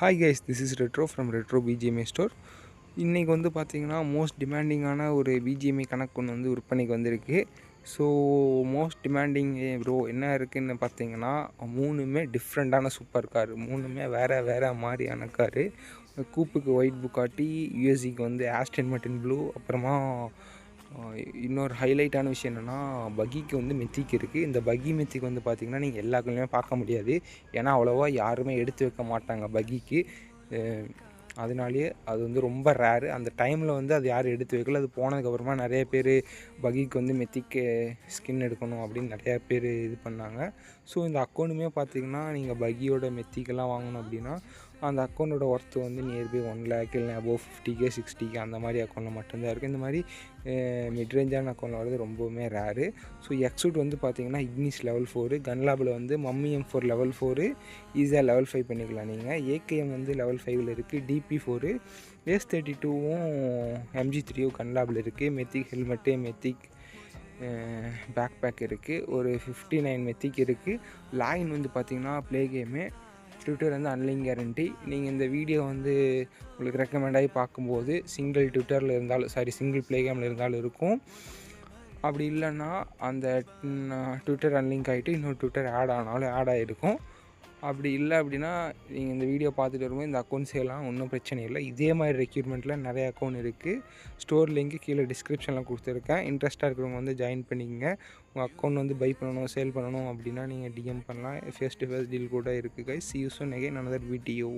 Hi guys, this is retro from retro BGMI store. இன்றைக்கி வந்து பார்த்திங்கன்னா மோஸ்ட் டிமாண்டிங்கான ஒரு பிஜிஎம்ஐ கணக்கு ஒன்று வந்து விற்பனைக்கு வந்திருக்கு. ஸோ மோஸ்ட் டிமாண்டிங் ப்ரோ என்ன இருக்குதுன்னு பார்த்தீங்கன்னா, மூணுமே டிஃப்ரெண்ட்டான சூப்பர் கார், மூணுமே வேறு மாதிரியான காரு. கூப்புக்கு ஒயிட் புக்காட்டி, யூஎஸ்சிக்கு வந்து ஆஸ்டன் மார்ட்டின் ப்ளூ, அப்புறமா இன்னொரு ஹைலைட்டான விஷயம் என்னென்னா பக்கிக்கு வந்து மெத்திக் இருக்குது. இந்த பக்கி மெத்திக் வந்து பார்த்திங்கன்னா நீங்கள் எல்லா கல்லையுமே பார்க்க முடியாது, ஏன்னா அவ்வளோவா யாருமே எடுத்து வைக்க மாட்டாங்க பக்கிக்கு. அதனாலேயே அது வந்து ரொம்ப ரேரு. அந்த டைமில் வந்து அது யாரும் எடுத்து வைக்கல. அது போனதுக்கப்புறமா நிறைய பேர் பக்கிக்கு வந்து மெத்திக்கு ஸ்கின் எடுக்கணும் அப்படின்னு நிறையா பேர் இது பண்ணாங்க. ஸோ இந்த அக்கௌண்ட்டுமே பார்த்திங்கன்னா நீங்கள் பக்கியோட மெத்திக்கெல்லாம் வாங்கணும் அப்படின்னா அந்த அக்கௌண்ட்டோட ஒர்த்து வந்து நியர்பை 1 lakh இல்லை அபோவ் 50K 60K அந்த மாதிரி அக்கௌண்ட்டில் மட்டும்தான் இருக்குது. இந்த மாதிரி மிட்ரேஞ்சான அக்கௌண்ட்டில் வரது ரொம்பவுமே ரேரு. ஸோ எக்ஸூட் வந்து பார்த்திங்கன்னா இக்னிஸ் லெவல் 4, கன்லாபில் வந்து மம்மி M4 லெவல் 4 ஈஸியாக லெவல் 5 பண்ணிக்கலாம் நீங்கள். ஏகேஎம் வந்து லெவல் 5ல் இருக்குது. DP4 S32வும் MG3யும் கன்லாபில் இருக்குது. மெத்திக் ஹெல்மெட்டு, மெத்திக் பேக் பேக் இருக்குது. ஒரு 59 மெத்திக் இருக்குது. லாயின் வந்து பார்த்திங்கன்னா ப்ளே கேமு, ட்விட்டர் வந்து அன்லிங்க் கேரண்டி. நீங்கள் இந்த வீடியோ வந்து உங்களுக்கு ரெக்கமெண்ட் ஆகி பார்க்கும்போது சிங்கிள் ட்விட்டரில் இருந்தாலும் சிங்கிள் ப்ளே கேமில் இருந்தாலும் இருக்கும். அப்படி இல்லைன்னா அந்த ட்விட்டர் அன்லிங்க் ஆகிட்டு இன்னொரு ட்விட்டர் ஆட் ஆனாலும் ஆட் ஆகிருக்கும். அப்படி இல்லை அப்படின்னா நீங்கள் இந்த வீடியோ பார்த்துட்டு வரும்போது இந்த அக்கௌண்ட் செய்யலாம், ஒன்றும் பிரச்சனை இல்லை. இதே மாதிரி ரெக்யூர்மெண்ட்டில் நிறைய அக்கௌண்ட் இருக்குது. ஸ்டோர் லிங்க்கு கீழே டிஸ்கிரிப்ஷனில் கொடுத்துருக்கேன். இன்ட்ரெஸ்ட்டாக இருக்கிறவங்க வந்து ஜாயின் பண்ணிக்கங்க. உங்கள் அக்கௌண்ட் வந்து பை பண்ணணும், சேல் பண்ணணும் அப்படின்னா நீங்கள் டிஎம் பண்ணலாம். ஃபேஸ் டு ஃபேஸ் டீல் கூட இருக்குது guys. See you soon again another video.